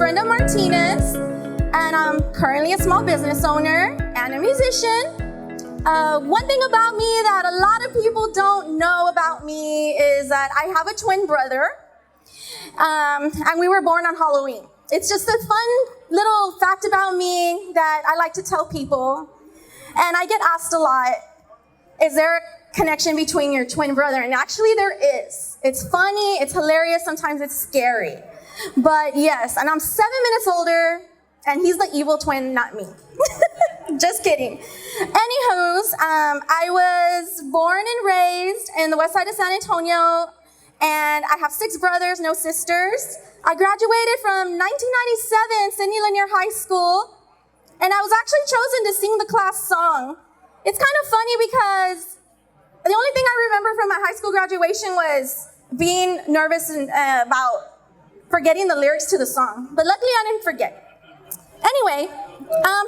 Brenda Martinez, and I'm currently a small business owner and a musician. One thing about me that a lot of people don't know about me is that I have a twin brother, and we were born on Halloween. It's just a fun little fact about me that I like to tell people, and I get asked a lot, is there a connection between your twin brother? And actually there is. It's funny, it's hilarious, sometimes it's scary. But yes, and I'm 7 minutes older, and he's the evil twin, not me. Just kidding. Anywho's, I was born and raised in the west side of San Antonio, and I have 6 brothers, no sisters. I graduated from 1997 Sidney Lanier High School, and I was actually chosen to sing the class song. It's kind of funny because the only thing I remember from my high school graduation was being nervous about forgetting the lyrics to the song, but luckily I didn't forget. Anyway,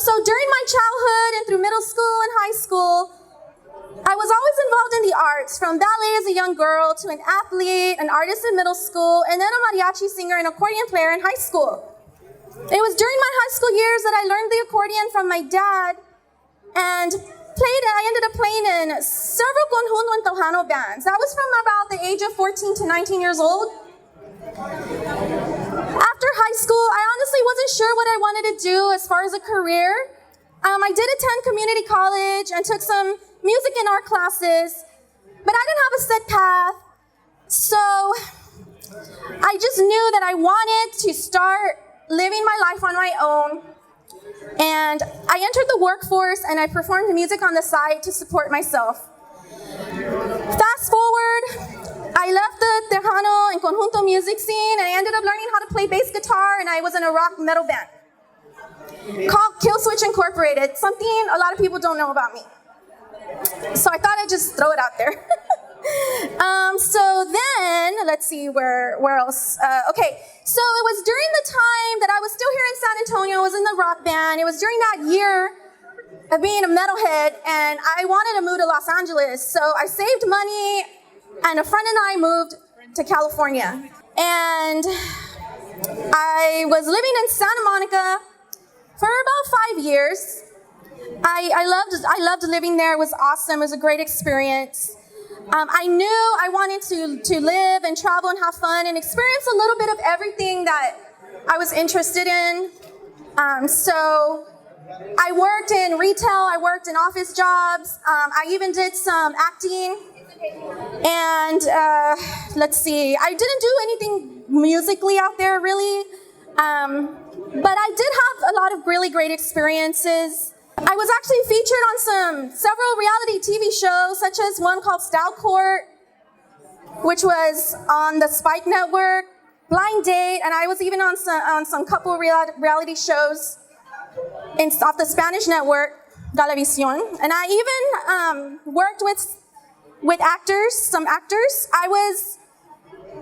so during my childhood and through middle school and high school, I was always involved in the arts, from ballet as a young girl to an athlete, an artist in middle school, and then a mariachi singer and accordion player in high school. It was during my high school years that I learned the accordion from my dad and I ended up playing in several conjunto and tojano bands. That was from about the age of 14 to 19 years old. After high school, I honestly wasn't sure what I wanted to do as far as a career. I did attend community college and took some music and art classes, but I didn't have a set path. So I just knew that I wanted to start living my life on my own. And I entered the workforce and I performed music on the side to support myself. Fast forward, I left the Tejano and Conjunto music scene, and I ended up learning how to play bass guitar, and I was in a rock metal band called Killswitch Incorporated, something a lot of people don't know about me. So I thought I'd just throw it out there. So then, let's see, where else? Okay, so it was during the time that I was still here in San Antonio, I was in the rock band. It was during that year of being a metalhead, and I wanted to move to Los Angeles. So I saved money, and a friend and I moved to California. And I was living in Santa Monica for about 5 years. I loved living there. It was awesome. It was a great experience. I knew I wanted to live and travel and have fun and experience a little bit of everything that I was interested in. So I worked in retail. I worked in office jobs. I even did some acting. And let's see, I didn't do anything musically out there really, but I did have a lot of really great experiences. I was actually featured on several reality TV shows, such as one called Style Court, which was on the Spike Network, Blind Date, and I was even on some couple reality shows off the Spanish network, Televisión. And I even worked with actors, some actors. I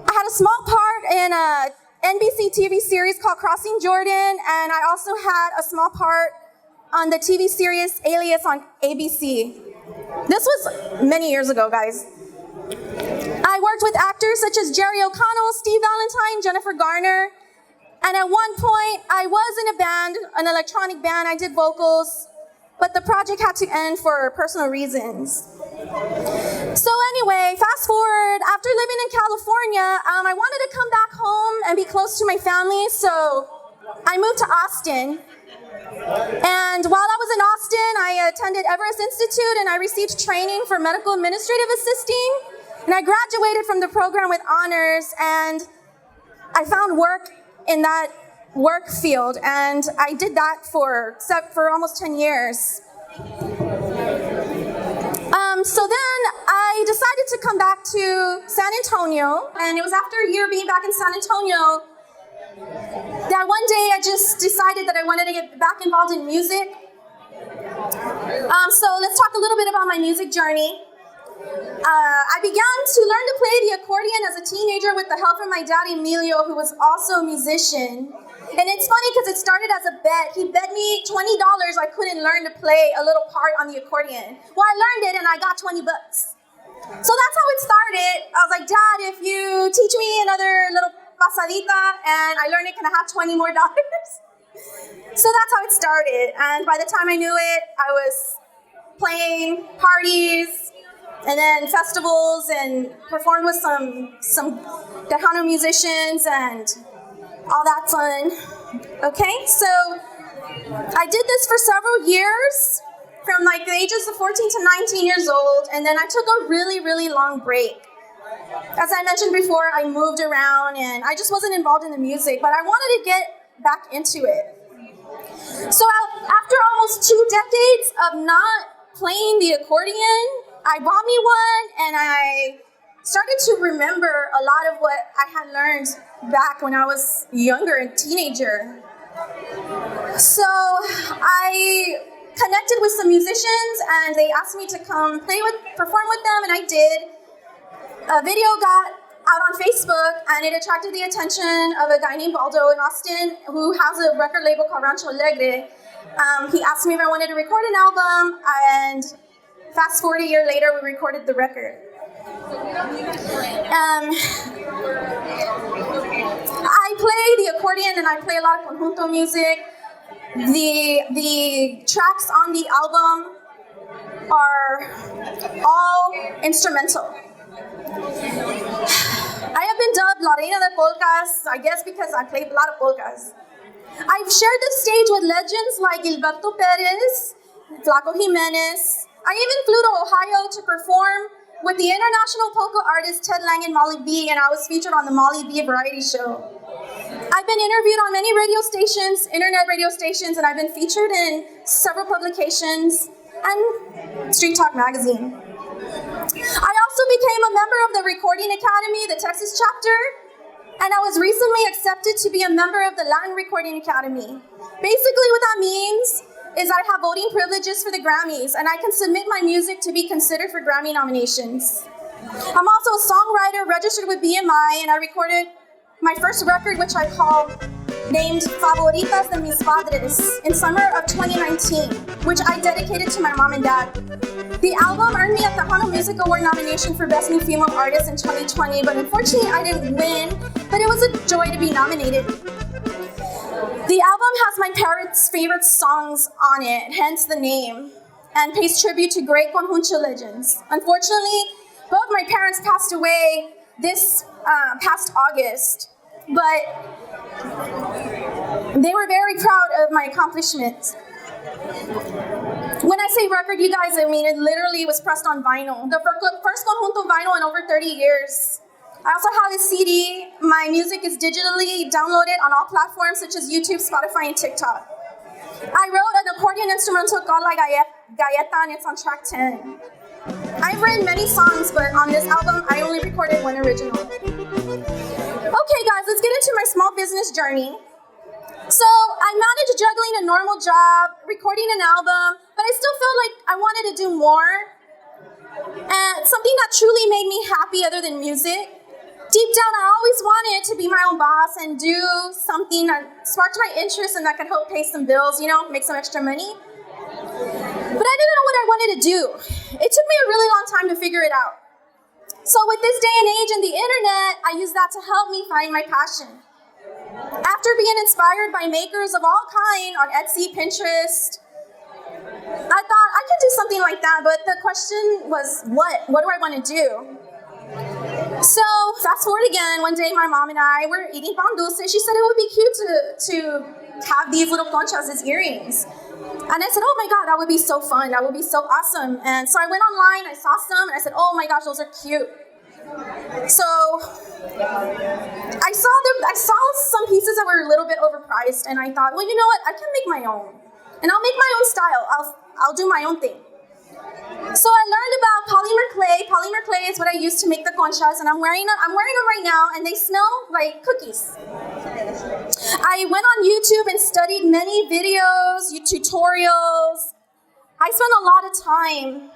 had a small part in a NBC TV series called Crossing Jordan, and I also had a small part on the TV series Alias on ABC. This was many years ago, guys. I worked with actors such as Jerry O'Connell, Steve Valentine, Jennifer Garner, and at one point I was in a band, an electronic band. I did vocals, but the project had to end for personal reasons. So anyway, fast forward, after living in California, I wanted to come back home and be close to my family, so I moved to Austin. And while I was in Austin, I attended Everest Institute and I received training for medical administrative assisting. And I graduated from the program with honors, and I found work in that work field, and I did that for almost 10 years. So then I decided to come back to San Antonio, and it was after a year being back in San Antonio that one day I just decided that I wanted to get back involved in music. So let's talk a little bit about my music journey. I began to learn to play the accordion as a teenager with the help of my dad, Emilio, who was also a musician. And it's funny because it started as a bet. He bet me $20 I couldn't learn to play a little part on the accordion. Well, I learned it and I got 20 bucks. So that's how it started. I was like, Dad, if you teach me another little pasadita, and I learned it, can I have $20 more? So that's how it started. And by the time I knew it, I was playing parties and then festivals and performed with some Tejano musicians and all that fun. Okay, so I did this for several years, from like the ages of 14 to 19 years old, and then I took a really, really long break. As I mentioned before, I moved around and I just wasn't involved in the music, but I wanted to get back into it. So after almost 2 decades of not playing the accordion, I bought me one and I started to remember a lot of what I had learned back when I was younger, a teenager. So I connected with some musicians and they asked me to come perform with them, and I did. A video got out on Facebook and it attracted the attention of a guy named Baldo in Austin who has a record label called Rancho Alegre. He asked me if I wanted to record an album, and fast forward a year later, we recorded the record. I play the accordion and I play a lot of conjunto music. The tracks on the album are all instrumental. I have been dubbed La Reina de Polkas, I guess because I play a lot of polkas. I've shared the stage with legends like Gilberto Perez, Flaco Jimenez. I even flew to Ohio to perform with the international polka artist Ted Lang and Molly B, and I was featured on the Molly B variety show. I've been interviewed on many radio stations, internet radio stations, and I've been featured in several publications and Street Talk magazine. I also became a member of the Recording Academy, the Texas chapter, and I was recently accepted to be a member of the Latin Recording Academy. Basically what that means is I have voting privileges for the Grammys, and I can submit my music to be considered for Grammy nominations. I'm also a songwriter registered with BMI, and I recorded my first record, which I named Favoritas de mis Padres, in summer of 2019, which I dedicated to my mom and dad. The album earned me a Tejano Music Award nomination for Best New Female Artist in 2020, but unfortunately I didn't win, but it was a joy to be nominated. The album has my parents' favorite songs on it, hence the name, and pays tribute to great conjunto legends. Unfortunately, both my parents passed away this past August, but they were very proud of my accomplishments. When I say record, you guys, I mean it literally was pressed on vinyl. The first conjunto vinyl in over 30 years. I also have a CD. My music is digitally downloaded on all platforms such as YouTube, Spotify, and TikTok. I wrote an accordion instrumental called La Galleta, and it's on track 10. I've written many songs, but on this album, I only recorded one original. Okay, guys, let's get into my small business journey. So I managed juggling a normal job, recording an album, but I still felt like I wanted to do more. And something that truly made me happy other than music. Deep down, I always wanted to be my own boss and do something that sparked my interest and that could help pay some bills, make some extra money. But I didn't know what I wanted to do. It took me a really long time to figure it out. So with this day and age and the internet, I use that to help me find my passion. After being inspired by makers of all kinds on Etsy, Pinterest, I thought I could do something like that, but the question was, what? What do I want to do? So fast forward again, one day my mom and I were eating pan dulce. She said it would be cute to have these little conchas as earrings. And I said, oh my God, that would be so fun. That would be so awesome. And so I went online, I saw some, and I said, oh my gosh, those are cute. So I saw some pieces that were a little bit overpriced, and I thought, well, you know what? I can make my own. And I'll make my own style. I'll do my own thing. So I learned about polymer clay. Polymer clay is what I use to make the conchas, and I'm wearing them right now, and they smell like cookies. I went on YouTube and studied many videos, tutorials. I spent a lot of time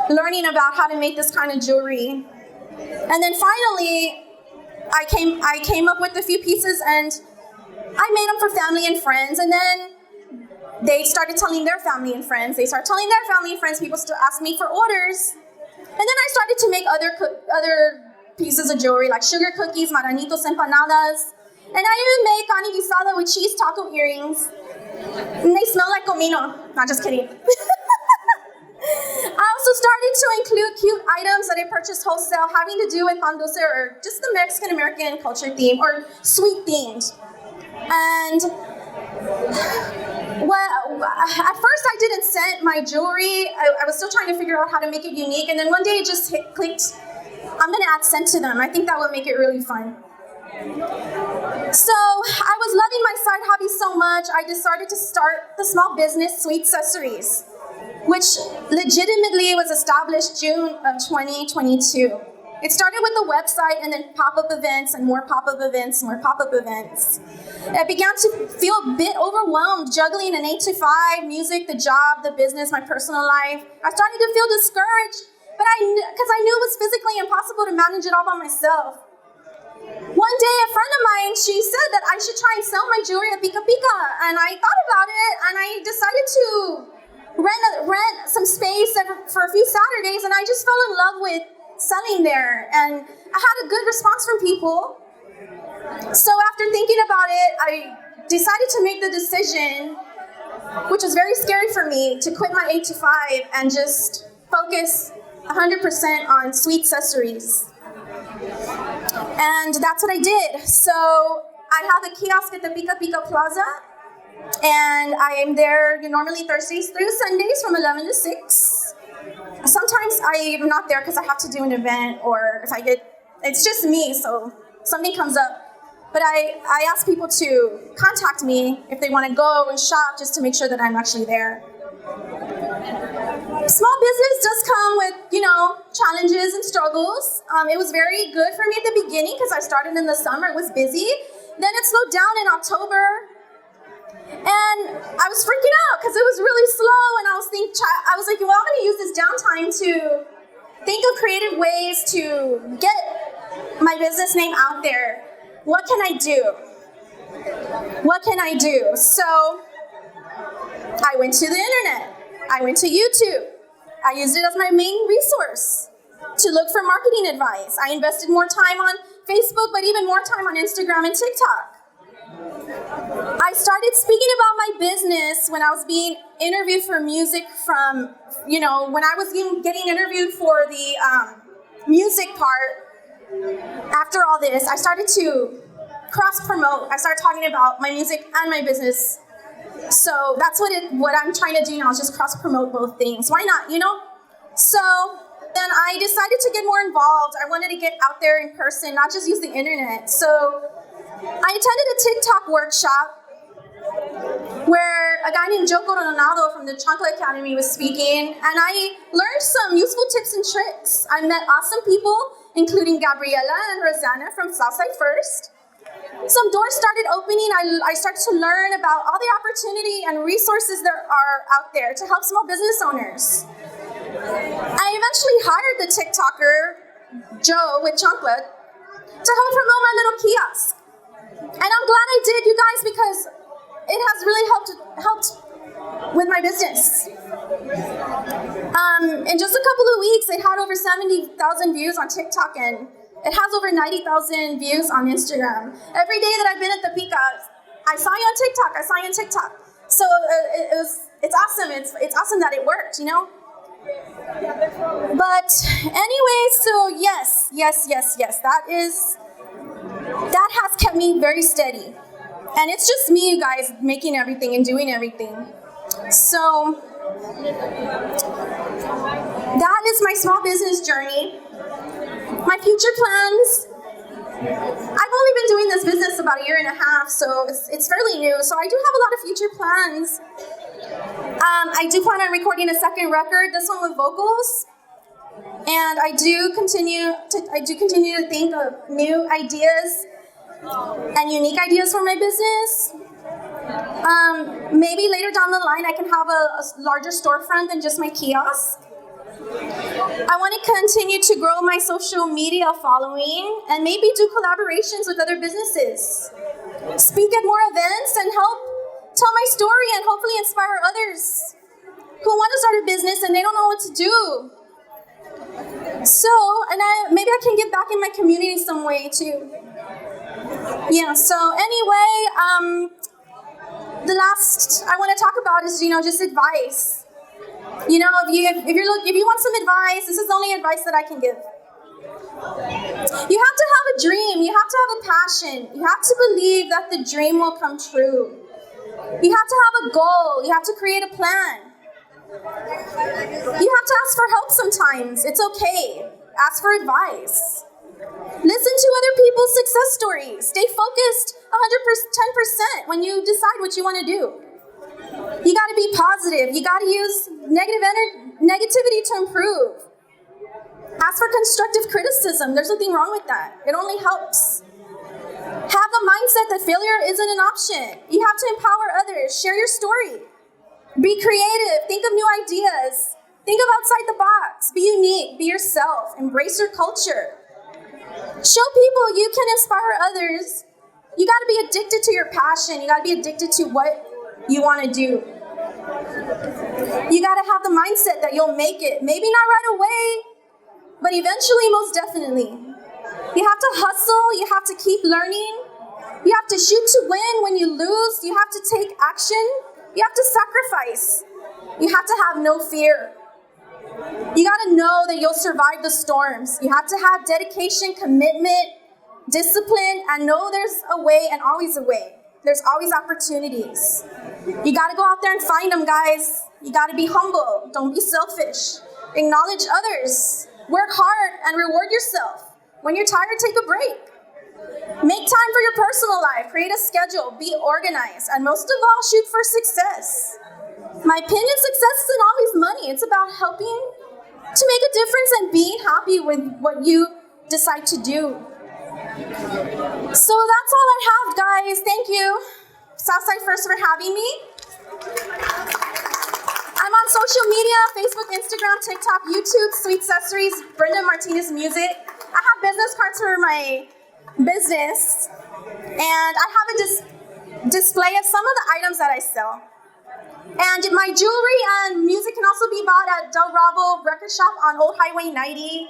learning about how to make this kind of jewelry. And then finally, I came up with a few pieces, and I made them for family and friends, and then they started telling their family and friends. They started telling their family and friends. People still ask me for orders. And then I started to make other pieces of jewelry like sugar cookies, maranitos, empanadas. And I even make carne guisada with cheese taco earrings. And they smell like comino. Not just kidding. I also started to include cute items that I purchased wholesale having to do with pan dulce or just the Mexican-American culture theme or sweet themed. And well, at first I didn't scent my jewelry. I was still trying to figure out how to make it unique. And then one day it just clicked. I'm gonna add scent to them. I think that would make it really fun. So I was loving my side hobby so much, I decided to start the small business Sweet Sessories, which legitimately was established June of 2022. It started with a website and then pop-up events and more pop-up events, more pop-up events. I began to feel a bit overwhelmed juggling an 8 to 5, music, the job, the business, my personal life. I started to feel discouraged, but because I knew it was physically impossible to manage it all by myself. One day, a friend of mine, she said that I should try and sell my jewelry at Pika Pika, and I thought about it, and I decided to rent some space for a few Saturdays, and I just fell in love with selling there, and I had a good response from people. So after thinking about it, I decided to make the decision, which was very scary for me, to quit my 8 to 5 and just focus 100% on Sweet Sessories. And that's what I did. So I have a kiosk at the Pika Pika Plaza, and I am there normally Thursdays through Sundays from 11 to 6. Sometimes I'm not there because I have to do an event, or if it's just me, so something comes up. But I ask people to contact me if they want to go and shop just to make sure that I'm actually there. Small business does come with, challenges and struggles. It was very good for me at the beginning because I started in the summer. It was busy. Then it slowed down in October. And I was freaking out because it was really slow. And I was like, well, I'm going to use this downtime to think of creative ways to get my business name out there. What can I do? What can I do? So I went to the internet. I went to YouTube. I used it as my main resource to look for marketing advice. I invested more time on Facebook, but even more time on Instagram and TikTok. I started speaking about my business when I was being interviewed for music when I was getting interviewed for the music part. After all this, I started to cross-promote. I started talking about my music and my business. So that's what I'm trying to do now, is just cross-promote both things. Why not, So then I decided to get more involved. I wanted to get out there in person, not just use the internet. So I attended a TikTok workshop where a guy named Joe Coronado from the Chancla Academy was speaking, and I learned some useful tips and tricks. I met awesome people, including Gabriela and Rosanna from Southside First. Some doors started opening. I started to learn about all the opportunity and resources there are out there to help small business owners. I eventually hired the TikToker, Joe with Chancla, to help promote my little kiosk. And I'm glad I did, you guys, because it has really helped with my business. In just a couple of weeks, it had over 70,000 views on TikTok, and it has over 90,000 views on Instagram. Every day that I've been at the Pika, I saw you on TikTok. So it's awesome. It's awesome that it worked, But anyway, so yes. That has kept me very steady. And it's just me, you guys, making everything and doing everything. So that is my small business journey. My future plans. I've only been doing this business about 1.5 years, so it's fairly new. So I do have a lot of future plans. I do plan on recording a second record, this one with vocals. And I do continue to think of new ideas and unique ideas for my business. Maybe later down the line, I can have a larger storefront than just my kiosk. I want to continue to grow my social media following and maybe do collaborations with other businesses. Speak at more events and help tell my story and hopefully inspire others who want to start a business and they don't know what to do. So and maybe I can give back in my community some way too. Yeah, so anyway, the last I want to talk about is, just advice. If you want some advice, this is the only advice that I can give. You have to have a dream. You have to have a passion. You have to believe that the dream will come true. You have to have a goal. You have to create a plan. You have to ask for help sometimes. It's okay. Ask for advice. Listen to other people's success stories. Stay focused 110% when you decide what you want to do. You got to be positive. You got to use negativity to improve. Ask for constructive criticism. There's nothing wrong with that. It only helps. Have the mindset that failure isn't an option. You have to empower others. Share your story. Be creative. Think of new ideas. Think of outside the box. Be unique. Be yourself. Embrace your culture. Show people you can inspire others. You got to be addicted to your passion. You got to be addicted to what you want to do. You got to have the mindset that you'll make it. Maybe not right away, but eventually, most definitely. You have to hustle. You have to keep learning. You have to shoot to win. When you lose, you have to take action. You have to sacrifice. You have to have no fear. You got to know that you'll survive the storms. You have to have dedication, commitment, discipline, and know there's a way and always a way. There's always opportunities. You got to go out there and find them, guys. You got to be humble. Don't be selfish. Acknowledge others. Work hard and reward yourself. When you're tired, take a break. Make time for your personal life. Create a schedule. Be organized. And most of all, shoot for success. My opinion, success isn't always money. It's about helping to make a difference and being happy with what you decide to do. So that's all I have, guys. Thank you, Southside First, for having me. I'm on social media, Facebook, Instagram, TikTok, YouTube, Sweet Sessories, Brenda Martinez Music. I have business cards for my business, and I have a display of some of the items that I sell. And my jewelry and music can also be bought at Del Bravo Record Shop on Old Highway 90.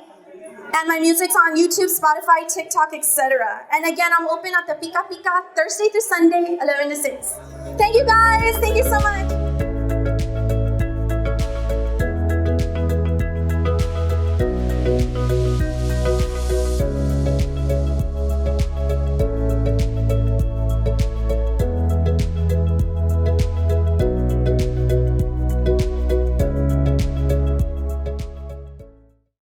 And my music's on YouTube, Spotify, TikTok, etc. And again, I'm open at the Pika Pika Thursday through Sunday, 11 to 6. Thank you, guys. Thank you so much.